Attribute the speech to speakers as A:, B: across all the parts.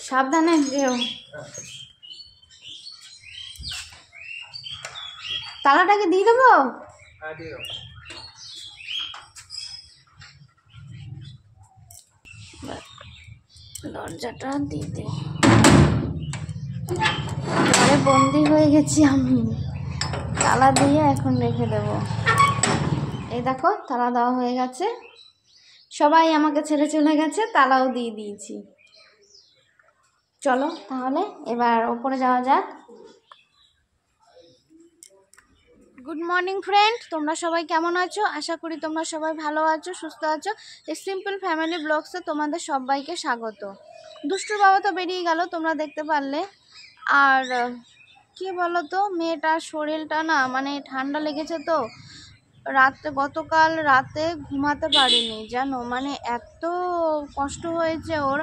A: সাবধানে যেও। তালাটাকে দিয়ে দেবো? দরজাটা দিয়ে দে। ঘরে বন্দি হয়ে গেছি আমি, তালা দিয়ে এখন রেখে দেব। এই দেখো তালা দেওয়া হয়ে গেছে, সবাই আমাকে ছেড়ে চলে গেছে, তালাও দিয়ে দিয়েছি। চলো তাহলে এবার ওপরে যাওয়া যাক। গুড মর্নিং ফ্রেন্ড, তোমরা সবাই কেমন আছো? আশা করি তোমরা সবাই ভালো আছো, সুস্থ আছো। এই সিম্পল ফ্যামিলি ব্লগসে তোমাদের সবাইকে স্বাগত। দুষ্টুর বাবা তো বেরিয়ে গেল, তোমরা দেখতে পারলে। আর কি বলো তো, মেয়েটার শরীরটা না মানে ঠান্ডা লেগেছে তো, গতকাল রাতে ঘুমাতে পারিনি জানো, মানে এত কষ্ট হয়েছে ওর।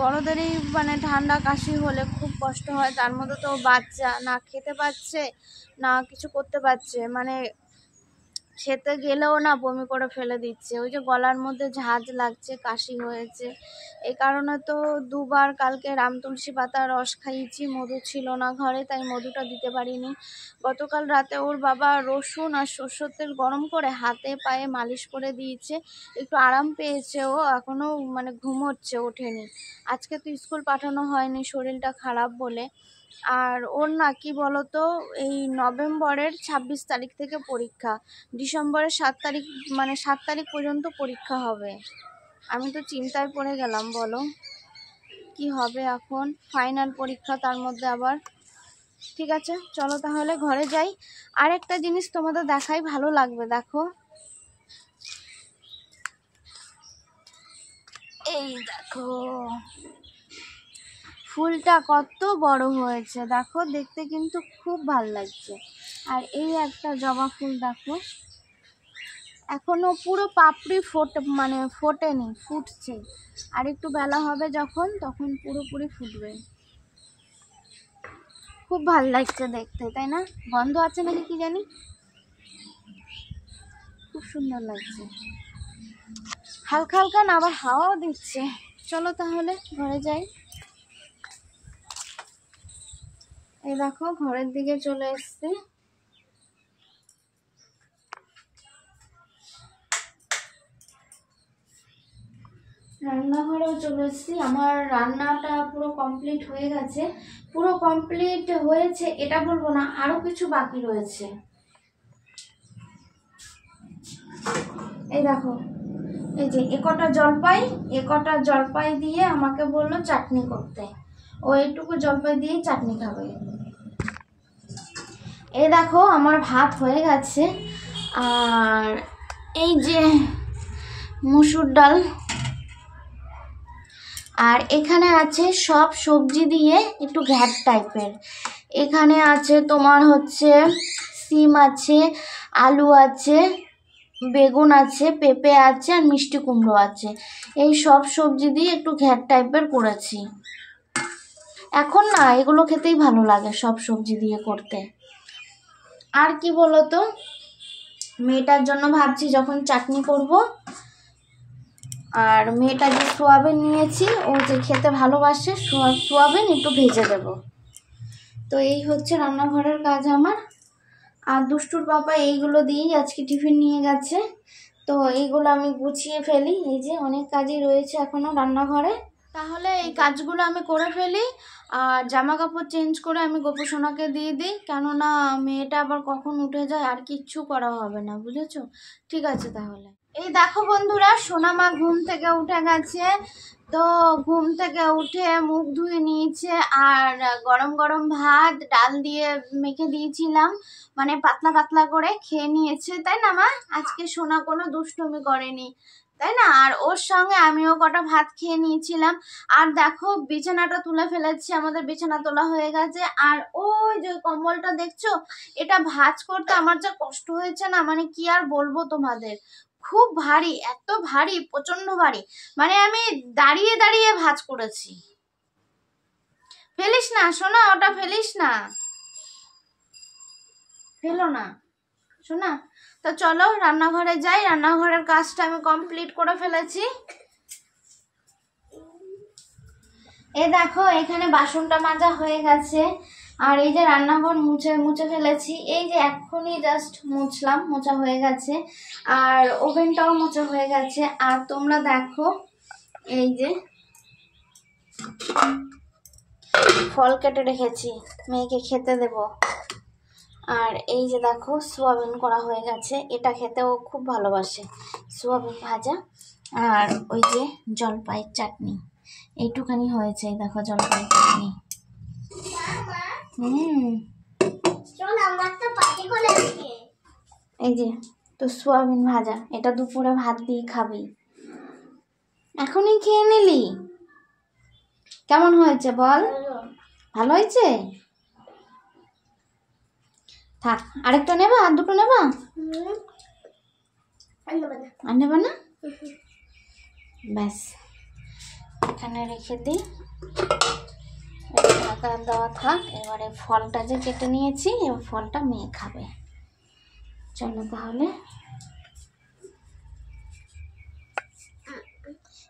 A: বড়দেরই মানে ঠান্ডা কাশি হলে খুব কষ্ট হয়, তার মধ্যে তো বাচ্চা, না খেতে পাচ্ছে না কিছু করতে পারছে, মানে খেতে গেলেও না বমি করে ফেলে দিচ্ছে। ওই যে গলার মধ্যে ঝাঁঝ লাগছে, কাশি হয়েছে, এই কারণে তো দুবার কালকে রামতুলসী পাতার রস খাইয়েছি। মধু ছিল না ঘরে, তাই মধুটা দিতে পারিনি। গতকাল রাতে ওর বাবা রসুন আর সরষের তেল গরম করে হাতে পায়ে মালিশ করে দিয়েছে, একটু আরাম পেয়েছে। ও এখনও মানে ঘুমোচ্ছে, ওঠেনি। আজকে তো স্কুল পাঠানো হয়নি শরীরটা খারাপ বলে। আর ওর না কি বলতো, এই নভেম্বরের 26 তারিখ থেকে পরীক্ষা, ডিসেম্বরের 7 তারিখ, মানে 7 তারিখ পর্যন্ত পরীক্ষা হবে। আমি তো চিন্তায় পড়ে গেলাম, বলো কি হবে এখন, ফাইনাল পরীক্ষা তার মধ্যে আবার। ঠিক আছে চলো তাহলে ঘরে যাই। আর একটা জিনিস তোমাদের দেখাই, ভালো লাগবে, দেখো। এই দেখো ফুলটা কত বড় হয়েছে, দেখো দেখতে কিন্তু খুব ভালো লাগছে। আর এই একটা জবা ফুল দেখো, এখনো পুরো পাপড়ি মানে ফোটেনি, ফুটছে। আর একটু বেলা হবে যখন, তখন পুরোপুরি ফুটবে। খুব ভাল লাগছে দেখতে, তাই না? গন্ধ আছে নাকি কি জানি, খুব সুন্দর লাগছে। হালকা হালকা না আবার হাওয়াও দিচ্ছে। চলো তাহলে ঘরে যাই। এই দেখো ঘরের দিকে চলে এসছি। রান্নাঘরেও চলে এসেছি। আমার রান্নাটা পুরো কমপ্লিট হয়ে গেছে। পুরো কমপ্লিট হয়েছে এটা বলবো না, আরো কিছু বাকি রয়েছে। এই দেখো, এই যে একটা জলপাই দিয়ে আমাকে বললো চাটনি করতে। ও এইটুকু জলপাই দিয়ে চাটনি খাবে। এই দেখো আমার ভাত হয়ে গেছে। আর এই যে মুসুর ডাল, আর এখানে আছে সব সবজি দিয়ে একটু ঘ্যাট টাইপের। এখানে আছে তোমার হচ্ছে সিম আছে, আলু আছে, বেগুন আছে, পেঁপে আছে, আর মিষ্টি কুমড়ো আছে। এই সব সবজি দিয়ে একটু ঘ্যাট টাইপের করেছি। এখন না এগুলো খেতেই ভালো লাগে সব সবজি দিয়ে করতে। আর কি বলতো, মেয়েটার জন্য ভাবছি যখন চাটনি করব, আর মেয়েটা যে সোয়াবিন নিয়েছি, ও যে খেতে ভালোবাসে, সোয়াবিন একটু ভেজে দেব। তো এই হচ্ছে রান্নাঘরের কাজ আমার। আর দুষ্টুর বাবা এইগুলো দিয়েই আজকে টিফিন নিয়ে গেছে, তো এইগুলো আমি গুছিয়ে ফেলি। এই যে অনেক কাজই রয়েছে এখনো রান্নাঘরে, তাহলে এই কাজগুলো আমি করে ফেলি। আর জামা কাপড় চেঞ্জ করে আমি গোপুসোনাকে দিয়ে দিই, কেননা মেয়েটা আবার কখন উঠে যায় আর কিচ্ছু করা হবে না, বুঝেছো? ঠিক আছে তাহলে। এই দেখো বন্ধুরা, সোনামা ঘুম থেকে উঠে গেছে। তো ঘুম থেকে উঠে মুখ ধুয়ে নিয়েছে, আর গরম গরম ভাত ডাল দিয়ে মেখে দিয়েছিলাম, মানে পাতলা পাতলা করে খেয়ে নিয়েছে, তাই না মা? আজকে সোনা কোনো দুষ্টুমি করেনি, তাই না? আর ওর সঙ্গে আমিও কটা ভাত খেয়ে নিয়েছিলাম। আর দেখো বিছানাটা তুলে ফেলেছি, আমাদের বিছানা তোলা হয়ে গেছে। আর ওই যে কম্বলটা দেখছো, এটা ভাঁজ করতে আমার যা কষ্ট হয়েছে না, মানে কি আর বলবো তোমাদের। খুব ভারী, এত ভারী, প্রচন্ড ভারী, মানে আমি দাঁড়িয়ে দাঁড়িয়ে ভাঁজ করেছি। ফেলিস না সোনা, ওটা ফেলিস না, ফেলো না সোনা। তো চলো রান্নাঘরে যাই, রান্নাঘরের কাজটা আমি কমপ্লিট করে ফেলেছি। এই দেখো এখানে বাসনটা মাজা হয়ে গেছে, আর এই যে রান্নাঘর মুছে মুছে ফেলেছি, এই যে এক্ষুনি জাস্ট মুছলাম, মোছা হয়ে গেছে। আর ওভেনটাও মোছা হয়ে গেছে। আর তোমরা দেখো এই যে ফল কেটে রেখেছি, মেয়েকে খেতে দেব। আর এই যে দেখো সোয়াবিন করা হয়ে গেছে, এটা খেতেও খুব ভালোবাসে, সোয়াবিন ভাজা। আর ওই যে জলপাইয়ের চাটনি, এইটুখানি হয়েছে। এই দেখো জলপাইয়ের চাটনি। এই যে তো সোয়াবিন ভাজা, এটা দুপুরে ভাত দিয়ে খাবি। এখনই খেয়ে নিলি? কেমন হয়েছে বল? ভালো হয়েছে? থাক, আরেকটা নেবা? আর দুটো নেবা? আর নেবা না? ব্যাস, এখানে রেখে দিই, ঢাকা দেওয়া থাক। এবারে ফলটা যে কেটে নিয়েছি, এবার ফলটা মেয়ে খাবে। চলো তাহলে,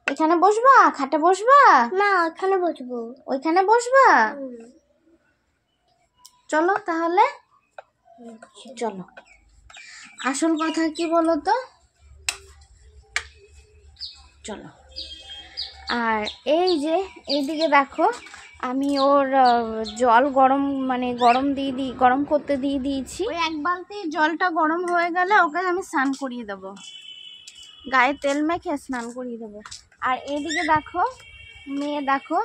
A: এখানে বসবা? খাটে বসবা?
B: না, ওখানে বসবো।
A: ওইখানে বসবা? চলো তাহলে, চলো। আসল কথা কি বলো তো, চলো। আর এই যে এইদিকে দেখো, আমি ওর জল গরম গরম করতে দিয়ে দিয়েছি। ওই এক বালতি জলটা গরম হয়ে গেলে ওকে আমি স্নান করিয়ে দেবো, গায়ে তেল মেখে স্নান করিয়ে দেবো। আর এইদিকে দেখো মেয়ে দেখো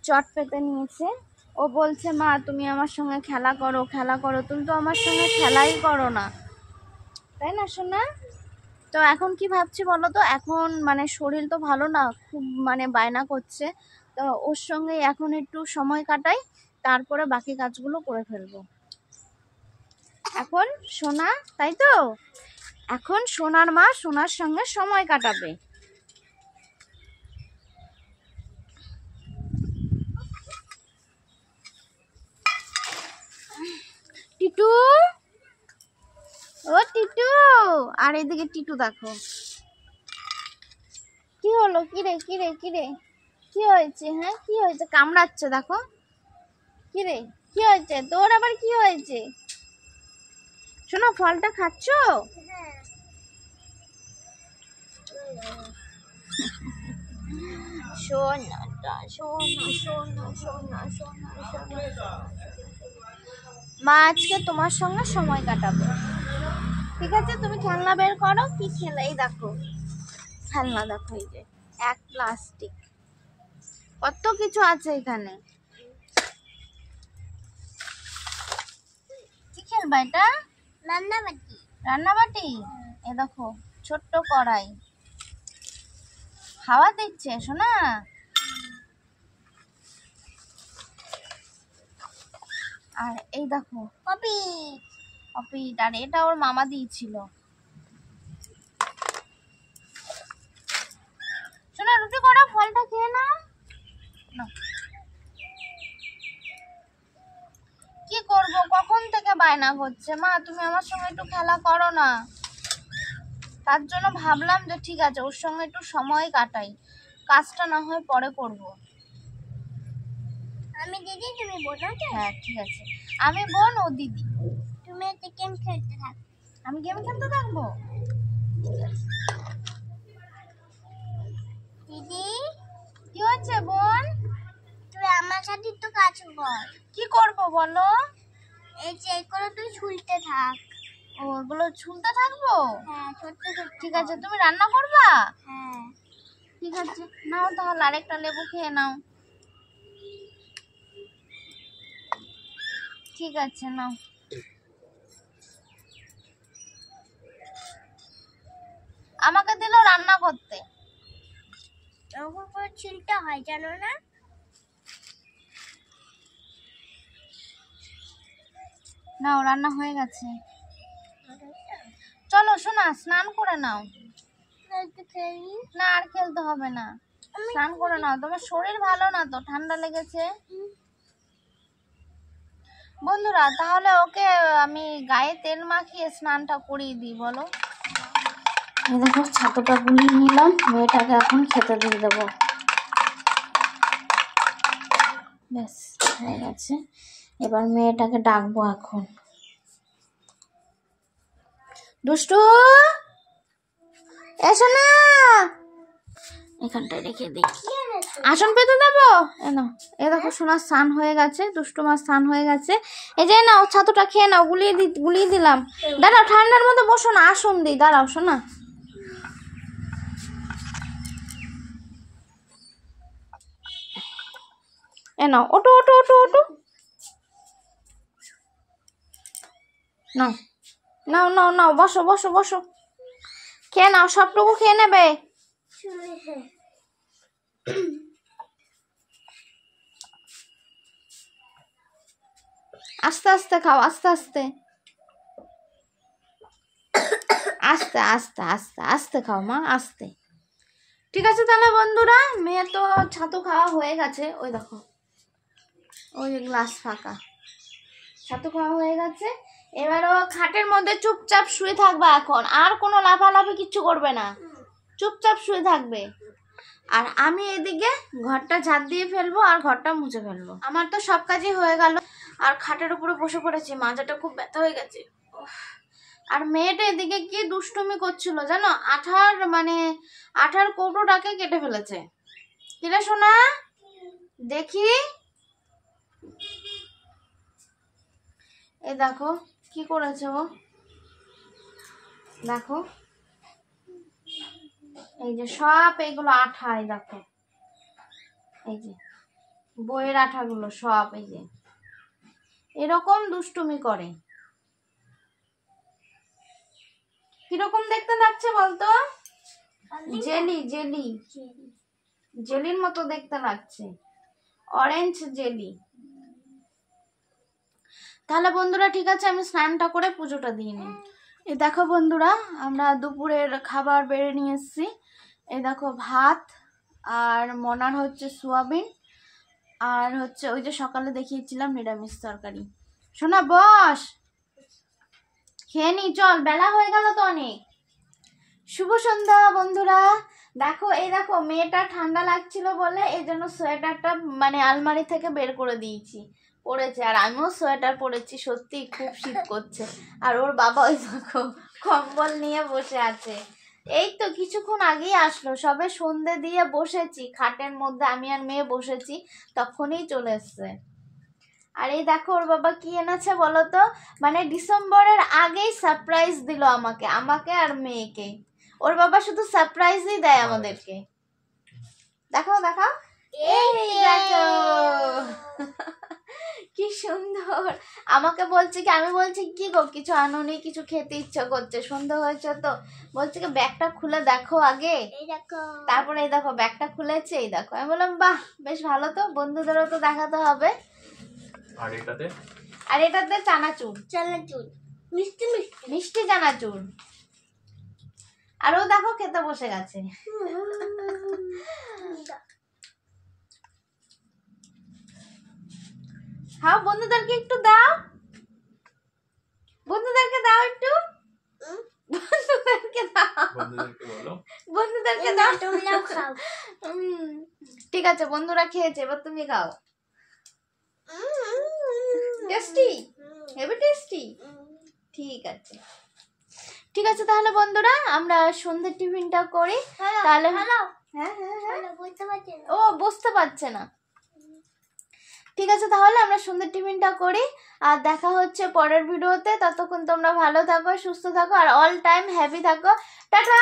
A: চট পেতে নিয়েছে। ও বলছে মা তুমি আমার সঙ্গে খেলা করো, খেলা করো। তুমি তো আমার সঙ্গে খেলাই করো না, তাই না সোনা? তো এখন কি ভাবছি বলো তো, এখন মানে শরীর তো ভালো না, খুব মানে বায়না করছে। তো ওর সঙ্গে এখন একটু সময় কাটাই, তারপরে বাকি কাজগুলো করে ফেলবো। এখন সোনা, তাই তো, এখন সোনার মা সোনার সঙ্গে সময় কাটাবে। টিটু, ও টিটু। আর এদিকে টিটু দেখো কি হলো, কিরে কিরে কিরে কি হয়েছে? হ্যাঁ কি হয়েছে? কামড়াচ্ছে দেখো। কিরে কি হয়েছে তোর, আবার কি হয়েছে? শোনো, ফলটা খাচ্ছো? সোনাটা সোনা সোনা সোনা সোনা সোনা, মা আজকে তোমার সঙ্গে সময় কাটাবে, ঠিক আছে? তুমি খেলনা বের করো, কি খেলা? এই দেখো খেলনা, দেখো এই যে এক প্লাস্টিক, কত কিছু আছে এখানে। কি খেলবা এটা?
B: রান্নাবাটি।
A: রান্নাবাটি? এ দেখো ছোট্ট কড়াই, হাওয়া দিচ্ছে শোনা। আর এই দেখো
B: পপি।
A: পপি, আর এটা ওর মামা দিয়েছিল। শোনা রুটি করা, ফলটা খেয়ে নাও। কি করব, কখন থেকে বায়না করছে মা তুমি আমার সঙ্গে একটু খেলা করো না। তার জন্য ভাবলাম যে ঠিক আছে ওর সঙ্গে একটু সময় কাটাই, কাজটা না হয় পরে করব।
B: আমি দিদি, তুমি বোন?
A: হ্যাঁ ঠিক আছে, আমি বোন, ও দিদি।
B: তুমি একটা গেম খেলতে থাক।
A: আমি গেম খেলতে থাকবো, ঠিক আছে।
B: দিদি,
A: কি হচ্ছে বোন?
B: তুই আমার সাথে একটু কাজ কর।
A: কি করব বলো?
B: এই যে করে তুই ছুলতে থাক।
A: ও ওগুলো ছুলতে থাকবো?
B: হ্যাঁ, ছোট্ট ছোট্ট।
A: ঠিক আছে, তুমি রান্না করবা?
B: হ্যাঁ।
A: ঠিক আছে, নাও তাহলে আরেকটা লেবু খেয়ে নাও। ঠিক আছে নাও। আমাকে দিল রান্না করতে।
B: এরকম করে ছিলতে হয়, জানো না?
A: নাও, রান্না হয়ে গেছে। চলো শোনা, স্নান করে নাও। না আর খেলতে হবে না, স্নান করে নাও, তোমার শরীর ভালো না তো, ঠান্ডা লেগেছে। বন্ধুরা তাহলে ওকে আমি গায়ে তেল মাখিয়ে স্নানটা করিয়ে দিই, বলো। এই দেখো ছাতুটা গুলিয়ে নিলাম, মেয়েটাকে এখন খেতে দিয়ে দেবো। ব্যাস হয়ে গেছে। এবার মেয়েটাকে ডাকবো এখন। দুষ্টু এসো না, এখানটায় রেখে দিই। আসন পেতে দেবো। এ দেখো সোনার স্নান হয়ে গেছে, দুষ্টু মাছ স্নান হয়ে গেছে। এই যে নাও ছাতুটা খেয়ে নাও, গুলিয়ে দিলাম। দাঁড়াও, ঠান্ডার মধ্যে বসো না, আসন দিই, দাঁড়াও শোনা। এ নাও, ওটো ওটো ওটো ওটো, নাও নাও নাও নাও, বসো বসো বসো, খেয়ে নাও, সবটুকু খেয়ে নেবে। আস্তে আস্তে খাও, আস্তে আস্তে আস্তে আস্তে আস্তে আস্তে খাও মা, আস্তে। ঠিক আছে তাহলে বন্ধুরা, মেয়ের তো ছাতু খাওয়া হয়ে গেছে। ওই দেখো, ওই গ্লাস ফাঁকা, ছাতু খাওয়া হয়ে গেছে। এবার ও খাটের মধ্যে চুপচাপ শুয়ে থাকবে এখন, আর কোনো লাফালাফি কিচ্ছু করবে না, চুপচাপ শুয়ে থাকবে। আর আমি এদিকে ঘরটা ঝাড় দিয়ে ফেলবো আর ঘরটা মুছে ফেলবো। আমার তো সব কাজই হয়ে গেল, আর খাটের উপরে বসে পড়েছি, মাজাটা খুব ব্যথা হয়ে গেছে। আর মেয়েটা এদিকে কি দুষ্টুমি করছিল জানো, আঠার কৌটোটাকে কেটে ফেলেছে। কিরে সোনা, দেখি, এই দেখো কি করেছে ও, দেখো এই যে সব এগুলো আঠা, এই দেখো এই যে বইয়ের আঠাগুলো সব, এই যে এরকম দুষ্টুমি করে। কিরকম দেখতে লাগছে বলতো? জেলি জেলি, জেলির মতো দেখতে লাগছে, অরেঞ্জ জেলি। তাহলে বন্ধুরা ঠিক আছে, আমি স্নানটা করে পুজোটা দিয়ে নিই। এই দেখো বন্ধুরা, আমরা দুপুরের খাবার বেড়ে নিয়ে এসেছি। এই দেখো ভাত, আর মনার হচ্ছে সোয়াবিন, আর হচ্ছে ওই যে সকালে দেখিয়েছিলাম নিরামিষ তরকারি। শোনা বস, খেয়ে নি চল, বেলা হয়ে গেল তো অনেক। শুভ সন্ধ্যা বন্ধুরা। দেখো এই দেখো, মেয়েটা ঠান্ডা লাগছিল বলে এই জন্য সোয়েটারটা আলমারি থেকে বের করে দিয়েছি, পরেছে। আর আমিও সোয়েটার পরেছি, সত্যি খুব শীত করছে। আর ওর বাবা ওই দেখো কম্বল নিয়ে বসে আছে। এই তো কিছুক্ষণ আগেই আসলো, সবে সন্ধে দিয়ে বসেছি খাটের মধ্যে, আমি আর মেয়ে বসেছি, তখনই চলে এসছে। আর এই দেখো ওর বাবা কি এনেছে বলো তো, ডিসেম্বরের আগেই সারপ্রাইজ দিল আমাকে আর মেয়েকে। ওর বাবা শুধু সারপ্রাইজই দেয় আমাদেরকে। দেখো দেখো, এই দেখো কি সুন্দর। আমাকে বলছে কি, আমি বলছি কি গো কিছু আনোনি, কিছু খেতে ইচ্ছা করছে, সন্ধ্যা হয়েছে তো, বলছে কি ব্যাগটা খুলে দেখো আগে। তারপরে এই দেখো ব্যাগটা খুলেছে, এই দেখো। আমি বললাম বাহ, বেশ ভালো তো, বন্ধুদেরও তো দেখাতে হবে। আর এটাতে চানাচুর, মিষ্টি মিষ্টি মিষ্টি চানাচুর। আর ও দেখো খেতে বসে গেছে। হ্যাঁ, বন্ধুদেরকে একটু দাও, বন্ধুদেরকে দাও একটু, বন্ধুদেরকে দাও, বন্ধুদেরকে দাও। ঠিক আছে, বন্ধুরা খেয়েছে, এবার তুমি খাও। Tasty, heavy tasty. ঠিক আছে ঠিক আছে, তাহলে বন্ধুরা আমরা সন্ধ্যের টিফিনটা করি। তাহলে হ্যাঁ হ্যাঁ হ্যাঁ, ও বুঝতে পারছে না। ঠিক আছে, তাহলে আমরা সন্ধ্যের টিফিনটা করি, আর দেখা হচ্ছে পরের ভিডিওতে। ততক্ষণ তোমরা ভালো থাকো, সুস্থ থাকো, আর অল টাইম হ্যাপি থাকো। টাটা।